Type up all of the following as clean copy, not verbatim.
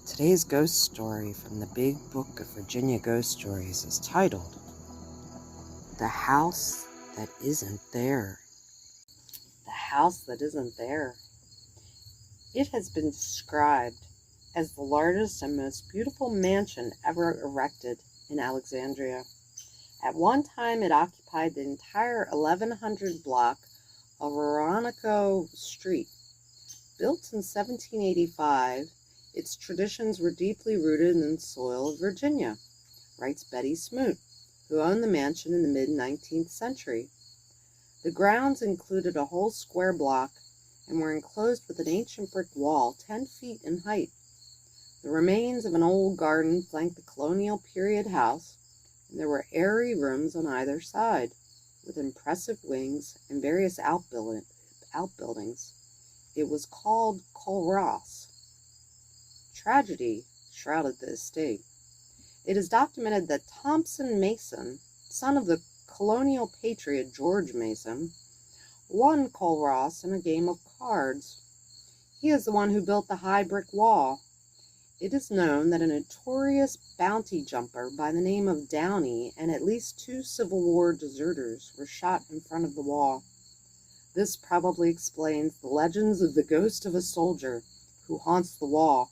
Today's ghost story from the Big Book of Virginia Ghost Stories is titled, The House That Isn't There. The House That Isn't There. It has been described as the largest and most beautiful mansion ever erected in Alexandria. At one time, it occupied the entire 1100 block of Veronico Street. Built in 1785, its traditions were deeply rooted in the soil of Virginia, writes Betty Smoot, who owned the mansion in the mid-19th century. The grounds included a whole square block and were enclosed with an ancient brick wall 10 feet in height. The remains of an old garden flanked the colonial period house, and there were airy rooms on either side, with impressive wings and various outbuildings. It was called Culross. Tragedy shrouded the estate. It is documented that Thompson Mason, son of the colonial patriot George Mason, won Culross in a game of cards. He is the one who built the high brick wall. It is known that a notorious bounty jumper by the name of Downey and at least 2 Civil War deserters were shot in front of the wall. This probably explains the legends of the ghost of a soldier who haunts the wall,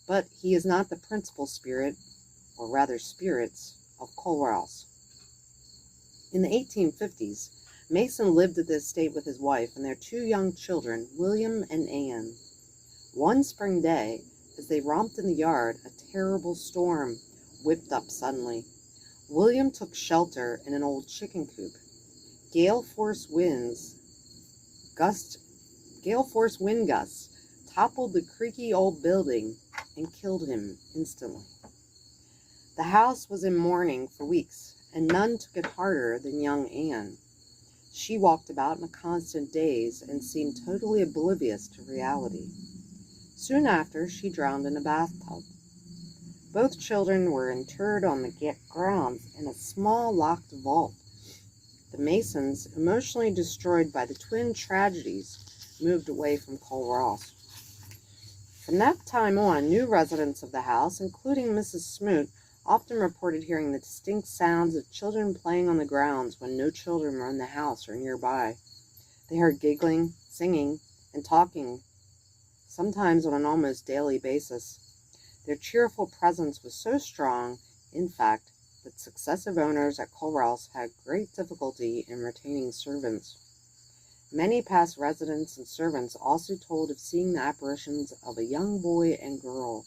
but he is not the principal spirit, or rather spirits, of Culross. In the 1850s, Mason lived at the estate with his wife and their 2 young children, William and Anne. One spring day, as they romped in the yard, a terrible storm whipped up suddenly. William took shelter in an old chicken coop. Gale force wind gusts toppled the creaky old building and killed him instantly. The house was in mourning for weeks, and none took it harder than young Anne. She walked about in a constant daze and seemed totally oblivious to reality. Soon after, she drowned in a bathtub. Both children were interred on the grounds in a small locked vault. The Masons, emotionally destroyed by the twin tragedies, moved away from Culross. From that time on, new residents of the house, including Mrs. Smoot, often reported hearing the distinct sounds of children playing on the grounds when no children were in the house or nearby. They heard giggling, singing, and talking, sometimes on an almost daily basis. Their cheerful presence was so strong, in fact, that successive owners at Culross had great difficulty in retaining servants. Many past residents and servants also told of seeing the apparitions of a young boy and girl.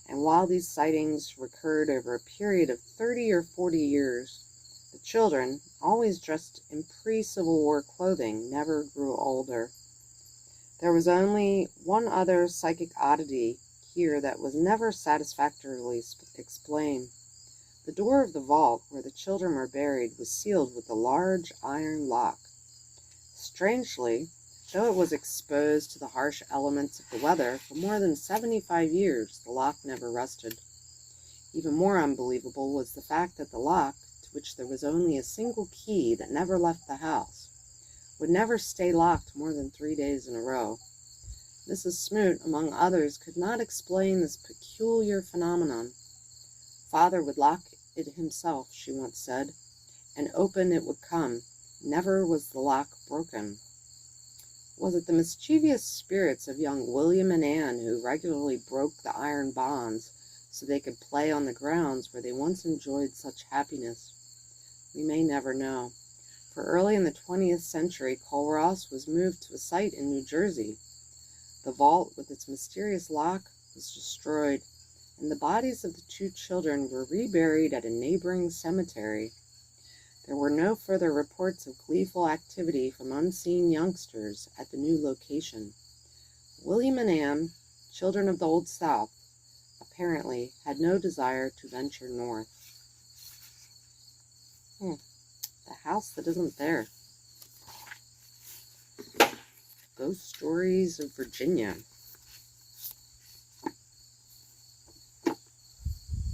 And while these sightings recurred over a period of 30 or 40 years, the children, always dressed in pre-Civil War clothing, never grew older. There was only one other psychic oddity here that was never satisfactorily explained. The door of the vault where the children were buried was sealed with a large iron lock. Strangely, though it was exposed to the harsh elements of the weather for more than 75 years, the lock never rusted. Even more unbelievable was the fact that the lock, to which there was only a single key that never left the house, would never stay locked more than 3 days in a row. Mrs. Smoot, among others, could not explain this peculiar phenomenon. Father would lock it himself, she once said, and open it would come. Never was the lock broken. Was it the mischievous spirits of young William and Anne who regularly broke the iron bonds so they could play on the grounds where they once enjoyed such happiness? We may never know, for early in the 20th century, Culross was moved to a site in New Jersey. The vault with its mysterious lock was destroyed, and the bodies of the 2 children were reburied at a neighboring cemetery. There were no further reports of gleeful activity from unseen youngsters at the new location. William and Anne, children of the Old South, apparently had no desire to venture north. The House That Isn't There. Ghost Stories of Virginia.